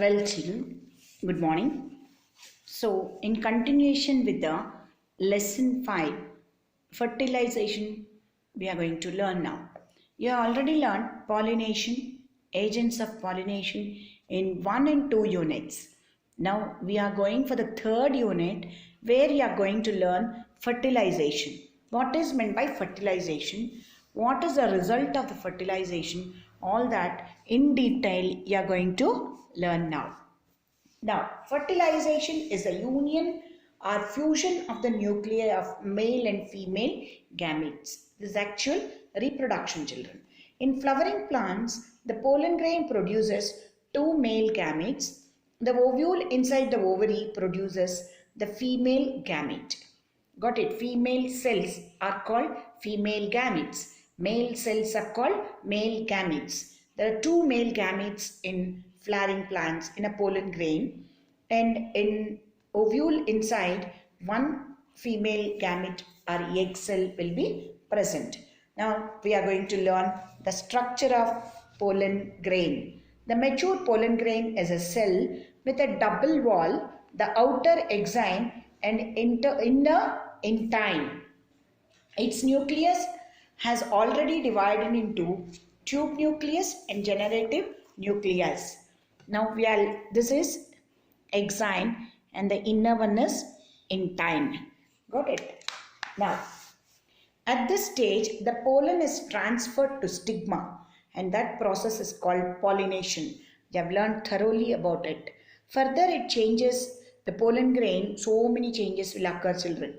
Well, children, good morning. So, in continuation with the lesson 5, fertilization, we are going to learn now. You have already learned pollination, agents of pollination in 1 and 2 units. Now, we are going for the third unit where you are going to learn fertilization. What is meant by fertilization? What is the result of the fertilization? All that in detail you are going to learn now. Now, fertilization is a union or fusion of the nuclei of male and female gametes. This is actual reproduction, children. In flowering plants, the pollen grain produces two male gametes. The ovule inside the ovary produces the female gamete. Got it? Female cells are called female gametes. Male cells are called male gametes. There are two male gametes in flowering plants in a pollen grain, and in ovule inside one female gamete or egg cell will be present. Now we are going to learn the structure of pollen grain. The mature pollen grain is a cell with a double wall, the outer exine and inner intine. Its nucleus has already divided into tube nucleus and generative nucleus. Now this is exine and the inner one is intine. Got it? Now, at this stage, the pollen is transferred to stigma, and that process is called pollination. You have learned thoroughly about it. Further, it changes the pollen grain. So many changes will occur, children.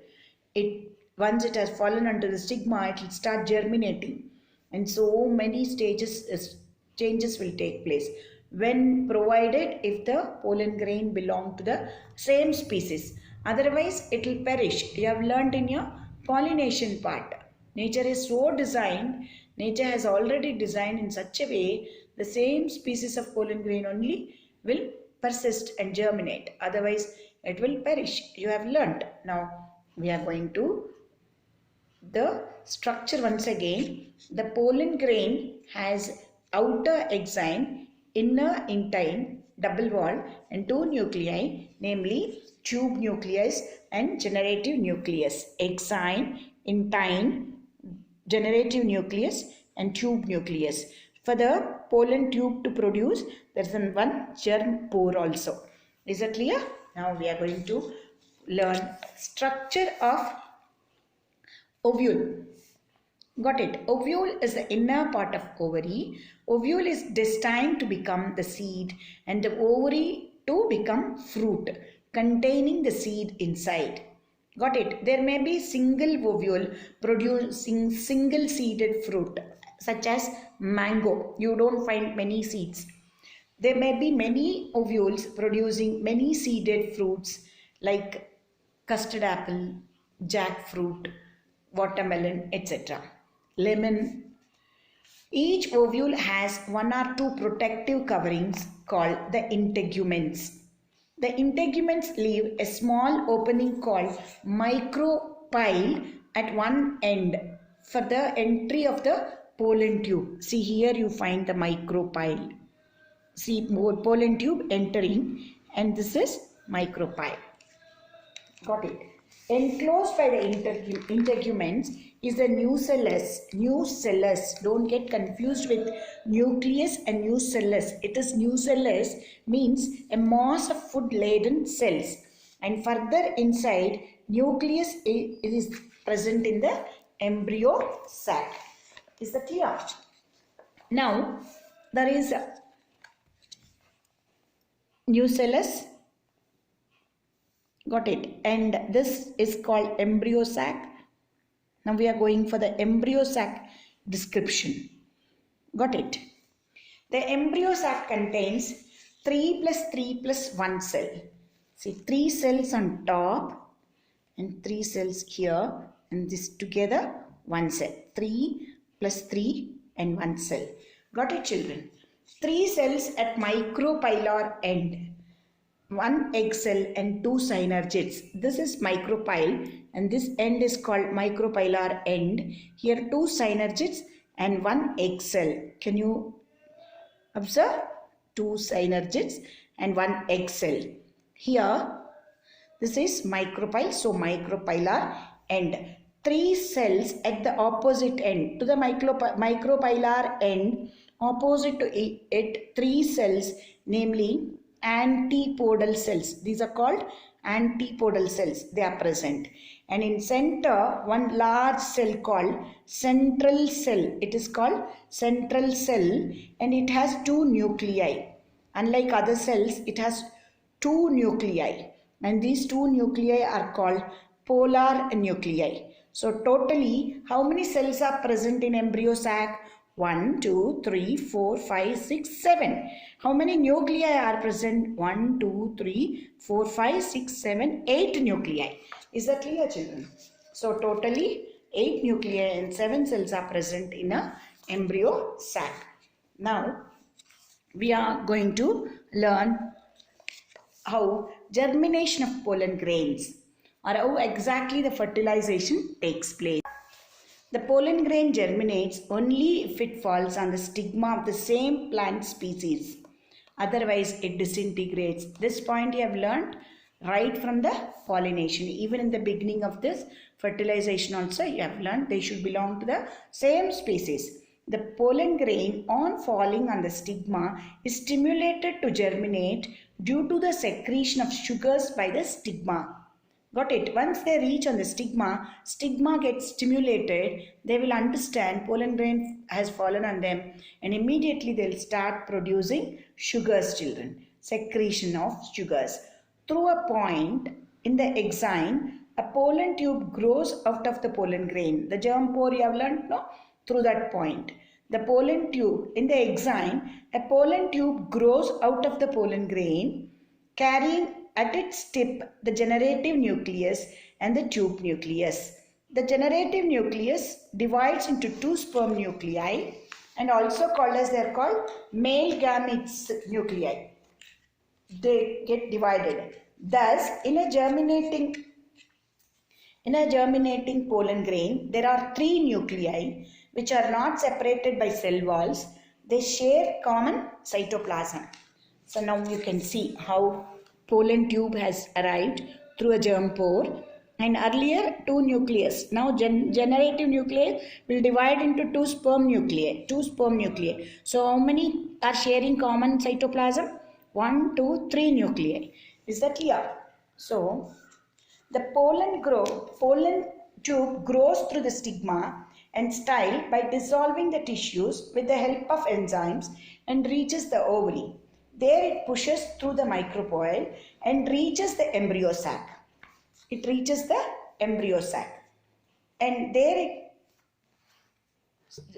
Once it has fallen onto the stigma, it will start germinating, and so many changes will take place. When provided, if the pollen grain belong to the same species, otherwise it will perish. You have learned in your pollination part. Nature is so designed, nature has already designed in such a way the same species of pollen grain only will persist and germinate, otherwise it will perish. You have learned. Now we are going to the structure once again. The pollen grain has outer exine, inner intine, double wall and two nuclei, namely tube nucleus and generative nucleus. Exine, intine, generative nucleus and tube nucleus. For the pollen tube to produce, there is one germ pore also. Is it clear? Now we are going to learn structure of ovule. Got it? Ovule is the inner part of ovary. Ovule is destined to become the seed and the ovary to become fruit containing the seed inside. Got it? There may be single ovule producing single seeded fruit such as mango. You don't find many seeds. There may be many ovules producing many seeded fruits like custard apple, jackfruit, watermelon, etc. Lemon. Each ovule has one or two protective coverings called the integuments. The integuments leave a small opening called micropyle at one end for the entry of the pollen tube. See, here you find the micropyle. See, pollen tube entering, and this is micropyle. Got it? Enclosed by the integuments is the nucellus. Nucellus. Don't get confused with nucleus and nucellus. It is nucellus, means a mass of food-laden cells. And further inside, nucleus is present in the embryo sac. Is that clear? Now, there is nucellus. Got it? And this is called embryo sac. Now we are going for the embryo sac description. Got it? The embryo sac contains 3 plus 3 plus 1 cell. See, 3 cells on top and 3 cells here, and this together 1 cell. 3 plus 3 and 1 cell. Got it, children? 3 cells at micropylar end. 1 egg cell and 2 synergids. This is micropyle and this end is called micropylar end. Here 2 synergids and 1 egg cell. Can you observe? 2 synergids and one egg cell. Here, this is micropyle, so micropylar end. 3 cells at the opposite end. To the micropylar end, opposite to it, 3 cells, namely antipodal cells. These are called antipodal cells. They are present. And in center, one large cell called central cell. It is called central cell, and it has 2 nuclei. Unlike other cells, it has 2 nuclei. And these 2 nuclei are called polar nuclei. So totally, how many cells are present in embryo sac? 1, 2, 3, 4, 5, 6, 7. How many nuclei are present? 1, 2, 3, 4, 5, 6, 7, 8 nuclei. Is that clear, children? So totally 8 nuclei and 7 cells are present in an embryo sac. Now we are going to learn how germination of pollen grains, or how exactly the fertilization takes place. The pollen grain germinates only if it falls on the stigma of the same plant species. Otherwise, it disintegrates. This point you have learned right from the pollination. Even in the beginning of this fertilization also you have learned they should belong to the same species. The pollen grain, on falling on the stigma, is stimulated to germinate due to the secretion of sugars by the stigma. Got it? Once they reach on the stigma gets stimulated, they will understand pollen grain has fallen on them, and immediately they will start producing sugars, children. Secretion of sugars. Through a point in the exine, a pollen tube grows out of the pollen grain. The germ pore you have learned, no? Through that point. The pollen tube, in the exine, a pollen tube grows out of the pollen grain, carrying at its tip the generative nucleus and the tube nucleus. The generative nucleus divides into 2 sperm nuclei, and also called as, they are called male gametes nuclei. They get divided. Thus, in a germinating pollen grain, there are 3 nuclei which are not separated by cell walls. They share common cytoplasm. So now you can see how pollen tube has arrived through a germ pore, and earlier 2 nucleus. Now generative nucleus will divide into 2 sperm nuclei. So how many are sharing common cytoplasm? 1, 2, 3 nuclei. Is that clear? So the pollen tube grows through the stigma and style by dissolving the tissues with the help of enzymes and reaches the ovary. There it pushes through the micropyle and reaches the embryo sac. It reaches the embryo sac. And there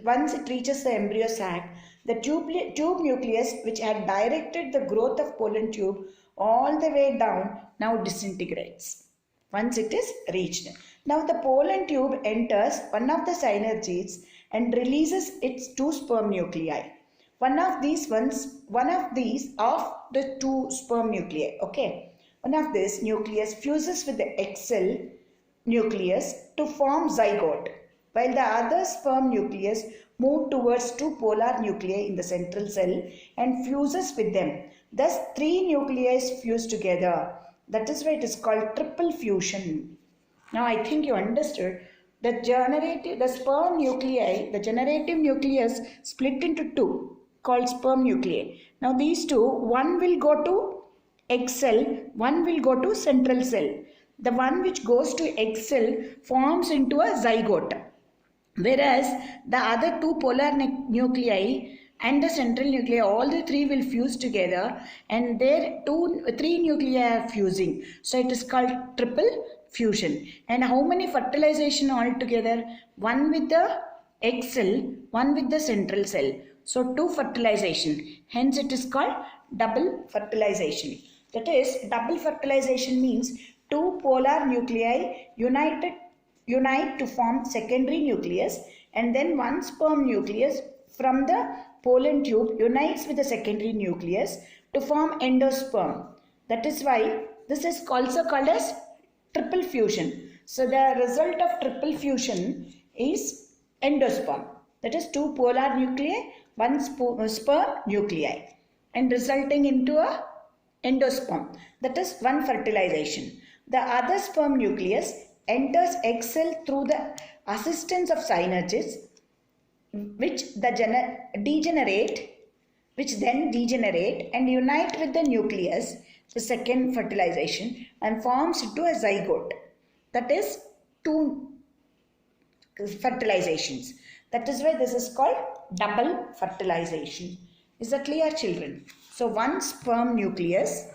once it reaches the embryo sac, the tube nucleus, which had directed the growth of pollen tube all the way down, now disintegrates. Once it is reached. Now the pollen tube enters one of the synergids and releases its 2 sperm nuclei. One of these of the 2 sperm nuclei, okay. One of this nucleus fuses with the egg cell nucleus to form zygote, while the other sperm nucleus moves towards 2 polar nuclei in the central cell and fuses with them. Thus 3 nuclei fuse together. That is why it is called triple fusion. Now I think you understood the sperm nuclei, the generative nucleus split into 2 called sperm nuclei. Now these 2, one will go to egg cell, one will go to central cell. The one which goes to egg cell forms into a zygote, whereas the other 2 polar nuclei and the central nuclei, all the 3 will fuse together, and their 3 nuclei are fusing. So it is called triple fusion. And how many fertilization altogether? 1 with the egg cell, 1 with the central cell. So 2 fertilization. Hence it is called double fertilization. That is, double fertilization means 2 polar nuclei unite to form secondary nucleus, and then 1 sperm nucleus from the pollen tube unites with the secondary nucleus to form endosperm. That is why this is also called as triple fusion. So the result of triple fusion is endosperm. That is 2 polar nuclei, 1 sperm nuclei, and resulting into a endosperm, that is one fertilization. The other sperm nucleus enters egg cell through the assistance of synergids, which then degenerate and unite with the nucleus, the second fertilization, and forms into a zygote. That is two fertilizations. That is why this is called double fertilization. Is that clear, children? So one sperm nucleus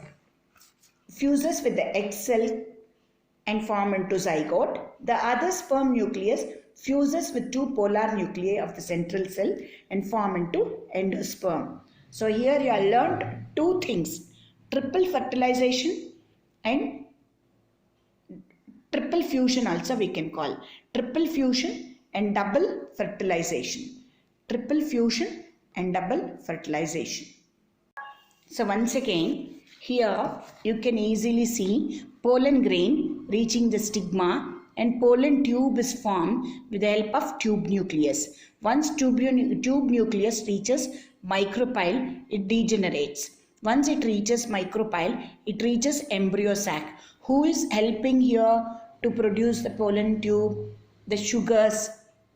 fuses with the egg cell and form into zygote. The other sperm nucleus fuses with two polar nuclei of the central cell and form into endosperm. So here you have learnt two things: triple fertilization and triple fusion also we can call. Triple fusion and double fertilization. Triple fusion and double fertilization. So once again, here you can easily see pollen grain reaching the stigma and pollen tube is formed with the help of tube nucleus. Once tube nucleus reaches micropyle, it degenerates. Once it reaches micropyle, it reaches embryo sac. Who is helping here to produce the pollen tube? The sugars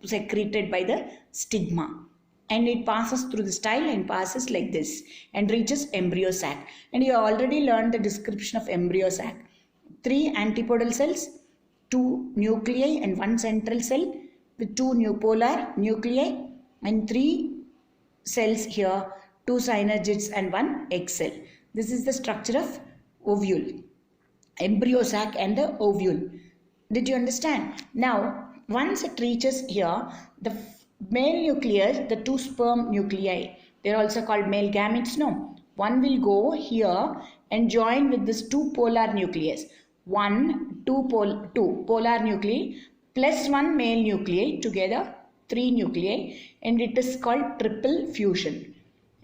secreted by the stigma. And it passes through the style and passes like this and reaches embryo sac. And you already learned the description of embryo sac. 3 antipodal cells, 2 nuclei and 1 central cell with 2 polar nuclei and 3 cells here, 2 synergids and 1 egg cell. This is the structure of ovule, embryo sac and the ovule. Did you understand? Now, once it reaches here, the male nucleus, the 2 sperm nuclei, they are also called male gametes, no? One will go here and join with this 2 polar nucleus. 2 polar nuclei plus 1 male nuclei, together 3 nuclei, and it is called triple fusion.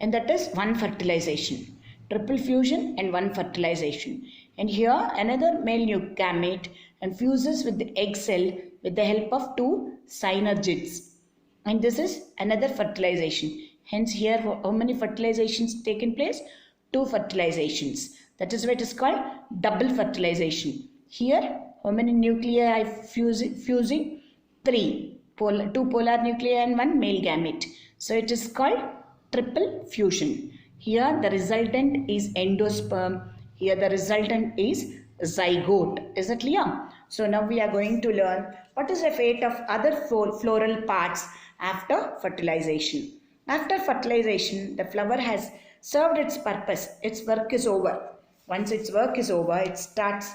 And that is one fertilization. Triple fusion and one fertilization. And here another male gamete and fuses with the egg cell with the help of 2 synergids. And this is another fertilization. Hence here how many fertilizations taken place? 2 fertilizations. That is why it is called double fertilization. Here how many nuclei fusing? 3. 2 polar nuclei and 1 male gamete. So it is called triple fusion. Here the resultant is endosperm. Here the resultant is zygote. Is it clear? So now we are going to learn what is the fate of other floral parts after fertilization. After fertilization, the flower has served its purpose. Its work is over. Once its work is over, it starts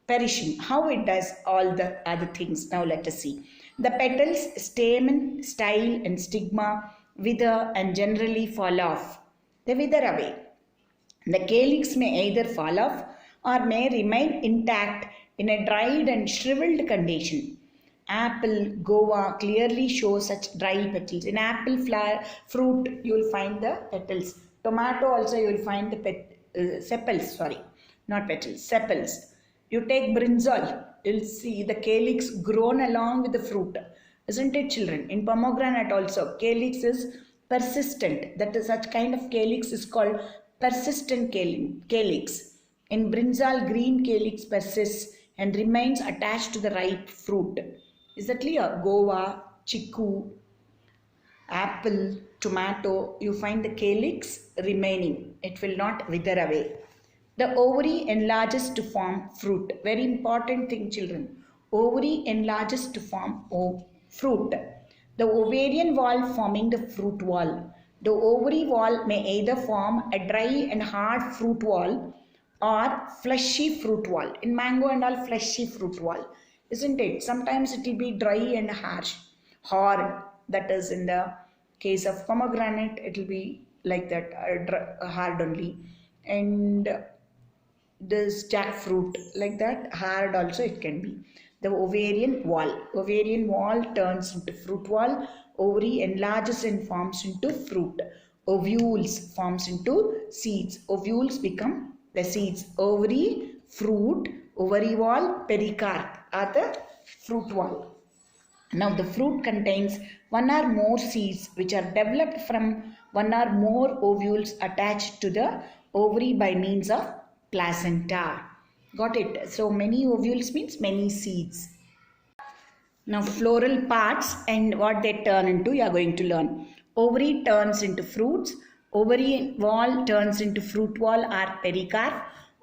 perishing. How it does all the other things? Now let us see. The petals, stamen, style and stigma wither and generally fall off. They wither away. The calyx may either fall off or may remain intact in a dried and shriveled condition. Apple, guava clearly show such dry petals. In apple fruit, you will find the petals. Tomato also you will find the sepals. You take brinjal, you will see the calyx grown along with the fruit. Isn't it, children? In pomegranate also, calyx is persistent. That is, such kind of calyx is called persistent calyx. In brinjal, green calyx persists and remains attached to the ripe fruit. Is that clear? Guava, chiku, apple, tomato, you find the calyx remaining. It will not wither away. The ovary enlarges to form fruit. Very important thing, children. Ovary enlarges to form fruit. The ovarian wall forming the fruit wall. The ovary wall may either form a dry and hard fruit wall or fleshy fruit wall. In mango and all, fleshy fruit wall. Isn't it? Sometimes it will be dry and hard. That is, in the case of pomegranate, it will be like that, hard only. And this jackfruit, like that, hard also it can be. The ovarian wall turns into fruit wall. Ovary enlarges and forms into fruit. Ovules forms into seeds. Ovules become the seeds. Ovary, fruit, ovary wall, pericarp are the fruit wall. Now the fruit contains one or more seeds which are developed from one or more ovules attached to the ovary by means of placenta. Got it? So many ovules means many seeds. Now floral parts and what they turn into you are going to learn. Ovary turns into fruits. Ovary wall turns into fruit wall or pericarp.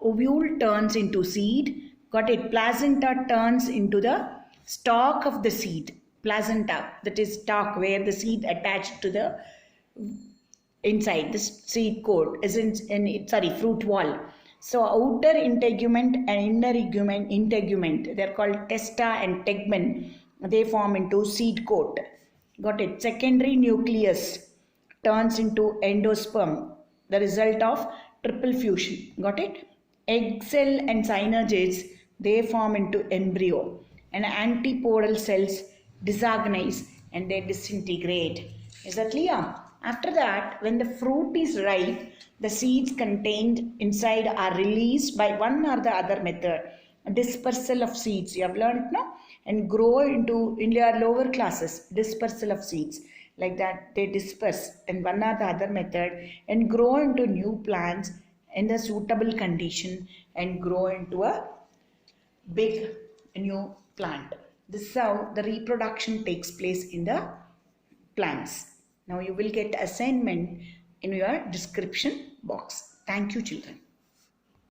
Ovule turns into seed. Got it? Placenta turns into the stalk of the seed. Placenta, that is stalk where the seed attached to the inside the seed coat is fruit wall. So outer integument and inner integument, they are called testa and tegmen. They form into seed coat. Got it? Secondary nucleus turns into endosperm, the result of triple fusion. Got it? Egg cell and synergids, they form into embryo, and antipodal cells disorganize and they disintegrate. Is that clear? After that, when the fruit is ripe, the seeds contained inside are released by one or the other method. Dispersal of seeds, you have learned, no? And grow into, in your lower classes, dispersal of seeds. Like that, they disperse in one or the other method and grow into new plants in the suitable condition and grow into a big new plant. This is how the reproduction takes place in the plants. Now you will get assignment in your description box. Thank you, children.